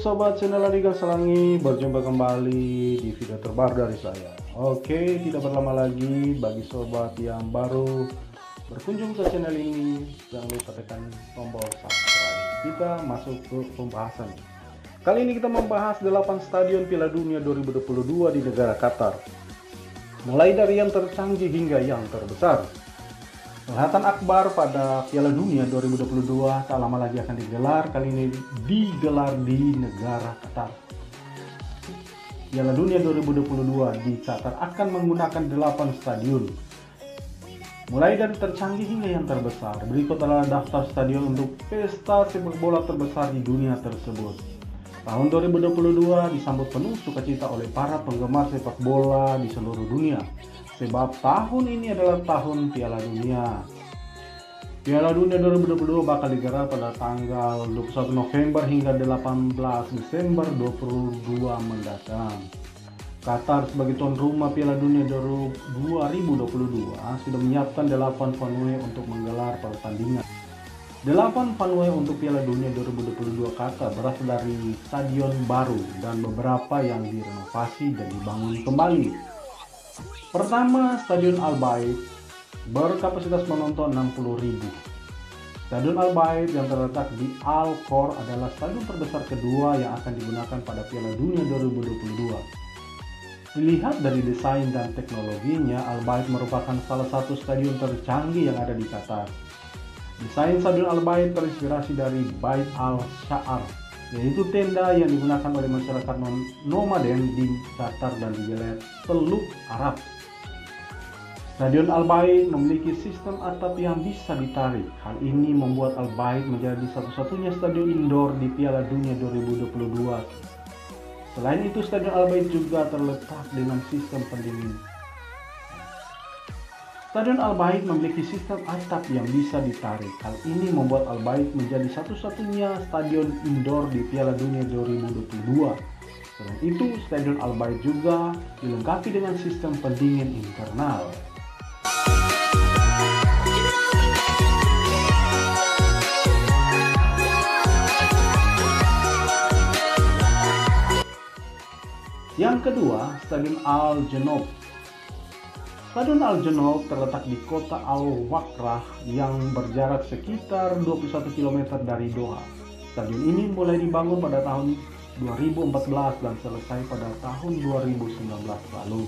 sobat channel Liga Selangi, berjumpa kembali di video terbaru dari saya. Oke, tidak berlama lagi bagi sobat yang baru berkunjung ke channel ini, jangan lupa tekan tombol subscribe. Kita masuk ke pembahasan. Kali ini kita membahas 8 stadion Piala Dunia 2022 di negara Qatar. Mulai dari yang tercanggih hingga yang terbesar. Perhelatan akbar pada Piala Dunia 2022 tak lama lagi akan digelar, kali ini digelar di negara Qatar. Piala Dunia 2022 di Qatar akan menggunakan 8 stadion. Mulai dari tercanggih hingga yang terbesar, berikut adalah daftar stadion untuk pesta sepak bola terbesar di dunia tersebut. Tahun 2022 disambut penuh sukacita oleh para penggemar sepak bola di seluruh dunia. Sebab tahun ini adalah tahun Piala Dunia. Piala Dunia 2022 bakal digelar pada tanggal 21 November hingga 18 Desember 2022 mendatang. Qatar sebagai tuan rumah Piala Dunia 2022 sudah menyiapkan 8 venue untuk menggelar pertandingan. 8 venue untuk Piala Dunia 2022 Qatar berasal dari stadion baru dan beberapa yang direnovasi dan dibangun kembali. Pertama, Stadion Al Bayt berkapasitas penonton 60.000. Stadion Al Bayt yang terletak di Al Khor adalah stadion terbesar kedua yang akan digunakan pada Piala Dunia 2022. Dilihat dari desain dan teknologinya, Al Bayt merupakan salah satu stadion tercanggih yang ada di Qatar. Desain Stadion Al Bayt terinspirasi dari Bait Al Sha'ar, yaitu tenda yang digunakan oleh masyarakat nomaden di Qatar dan di wilayah Teluk Arab. Stadion Al Bayt memiliki sistem atap yang bisa ditarik. Hal ini membuat Al Bayt menjadi satu-satunya stadion indoor di Piala Dunia 2022. Selain itu, Stadion Al Bayt juga terletak dengan sistem pendingin. Stadion Al Bayt memiliki sistem atap yang bisa ditarik. Hal ini membuat Al Bayt menjadi satu-satunya stadion indoor di Piala Dunia 2022. Selain itu, Stadion Al Bayt juga dilengkapi dengan sistem pendingin internal. Yang kedua, Stadion Al Janoub. Stadion Al Janoub terletak di kota Al Wakrah yang berjarak sekitar 21 km dari Doha. Stadion ini mulai dibangun pada tahun 2014 dan selesai pada tahun 2019 lalu.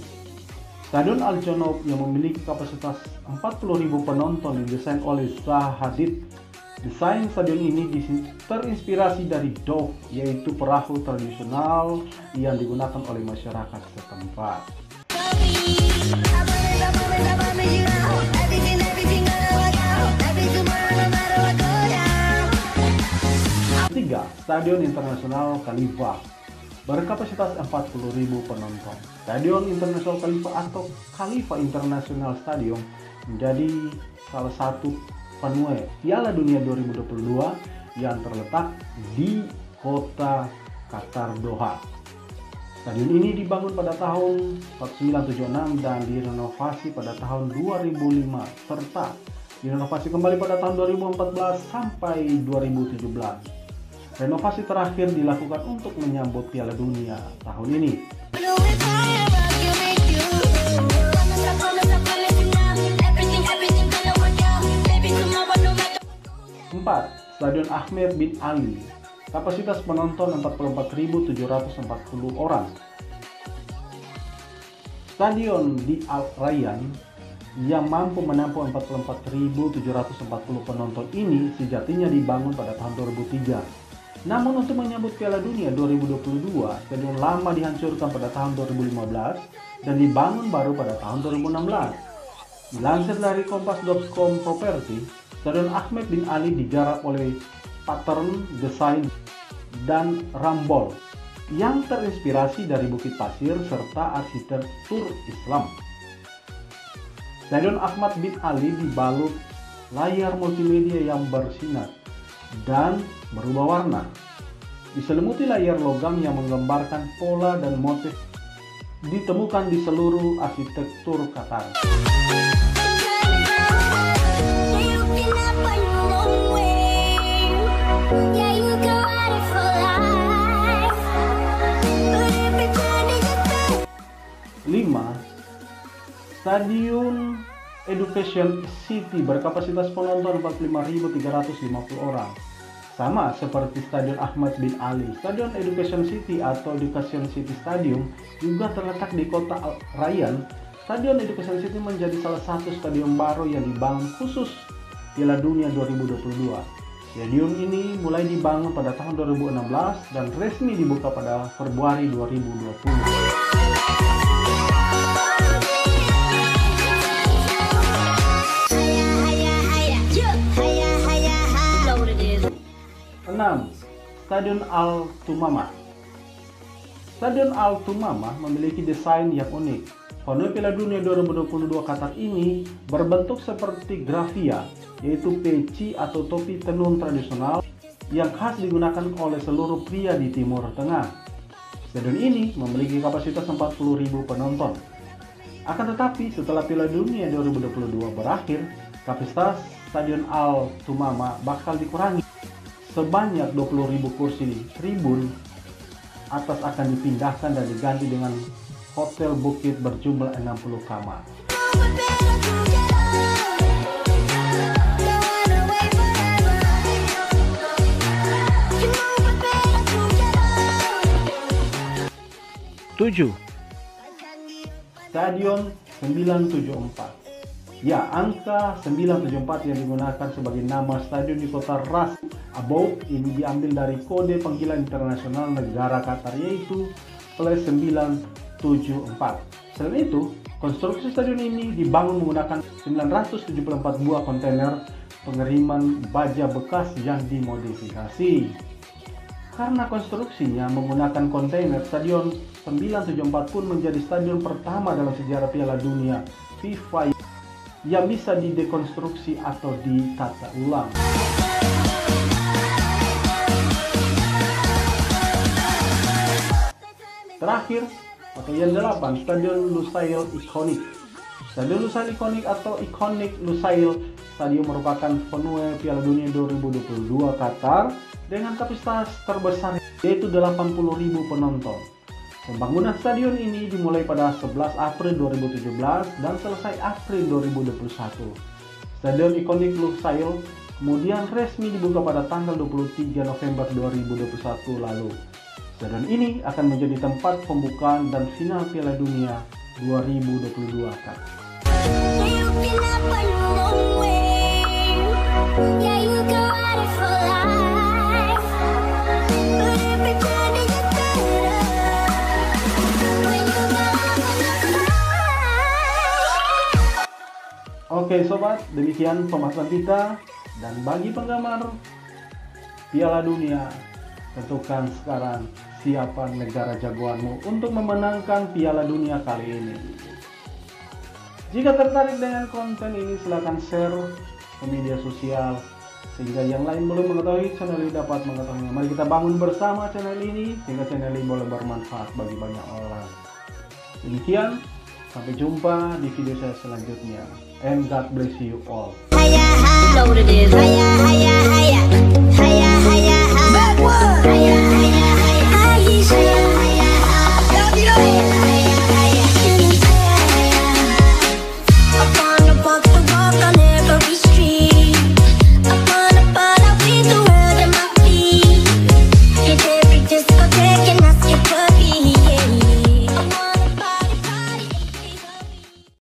Stadion Al Janoub yang memiliki kapasitas 40.000 penonton didesain oleh Zaha Hadid. Desain stadion ini terinspirasi dari Dhof, yaitu perahu tradisional yang digunakan oleh masyarakat setempat. Ketiga, Stadion Internasional Khalifa berkapasitas 40.000 penonton. Stadion Internasional Khalifa atau Khalifa International Stadium menjadi salah satu venue Piala Dunia 2022 yang terletak di kota Qatar Doha. Stadion ini dibangun pada tahun 1976 dan direnovasi pada tahun 2005 serta direnovasi kembali pada tahun 2014 sampai 2017. Renovasi terakhir dilakukan untuk menyambut Piala Dunia tahun ini. 4. Stadion Ahmed bin Ali. Kapasitas penonton 44.740 orang. Stadion di Al Rayyan yang mampu menampung 44.740 penonton ini sejatinya dibangun pada tahun 2003. Namun untuk menyambut Piala Dunia 2022, stadion lama dihancurkan pada tahun 2015 dan dibangun baru pada tahun 2016. Dilansir dari Kompas.com Property, Stadion Ahmed bin Ali digarap oleh pattern, desain, dan rambol yang terinspirasi dari bukit pasir serta arsitektur Islam. Stadion Ahmad bin Ali dibalut layar multimedia yang bersinar dan berubah warna. Diselimuti layar logam yang menggambarkan pola dan motif ditemukan di seluruh arsitektur Qatar. Yeah, you can ride it for life. Stadion Education City berkapasitas penonton 45.350 orang. Sama seperti Stadion Ahmad bin Ali, Stadion Education City atau Education City Stadium juga terletak di kota Al Rayyan. Stadion Education City menjadi salah satu stadion baru yang dibangun khusus Piala Dunia 2022. Stadion ini mulai dibangun pada tahun 2016 dan resmi dibuka pada Februari 2020. Stadion Al Thumama. Stadion Al Thumama memiliki desain yang unik. Venue Piala Dunia 2022 Qatar ini berbentuk seperti gravia, yaitu peci atau topi tenun tradisional yang khas digunakan oleh seluruh pria di Timur Tengah. Stadion ini memiliki kapasitas 40.000 penonton. Akan tetapi setelah Piala Dunia 2022 berakhir, kapasitas Stadion Al Thumama bakal dikurangi. Sebanyak 20.000 kursi tribun atas akan dipindahkan dan diganti dengan hotel bukit berjumlah 60 kamar. Stadion 974. Ya, angka 974 yang digunakan sebagai nama stadion di kota Ras Abou ini diambil dari kode panggilan internasional negara Qatar, yaitu +974. Selain itu, konstruksi stadion ini dibangun menggunakan 974 buah kontainer pengiriman baja bekas yang dimodifikasi. Karena konstruksinya menggunakan kontainer, Stadion 974 pun menjadi stadion pertama dalam sejarah Piala Dunia FIFA yang bisa didekonstruksi atau ditata ulang. Terakhir, atau yang 8, Stadion Lusail Iconic. Stadion Lusail Iconic atau Iconic Lusail Stadium merupakan venue Piala Dunia 2022 Qatar dengan kapasitas terbesar yaitu 80.000 penonton. Pembangunan stadion ini dimulai pada 11 April 2017 dan selesai April 2021. Stadion Iconic Lusail kemudian resmi dibuka pada tanggal 23 November 2021 lalu. Stadion ini akan menjadi tempat pembukaan dan final Piala Dunia 2022 Qatar. Oke sobat, demikian pembahasan kita, dan bagi penggemar Piala Dunia, tentukan sekarang siapa negara jagoanmu untuk memenangkan Piala Dunia kali ini. Jika tertarik dengan konten ini, silahkan share ke media sosial sehingga yang lain belum mengetahui channel ini dapat mengetahuinya. Mari kita bangun bersama channel ini sehingga channel ini boleh bermanfaat bagi banyak orang. Demikian, sampai jumpa di video saya selanjutnya. And God bless you all.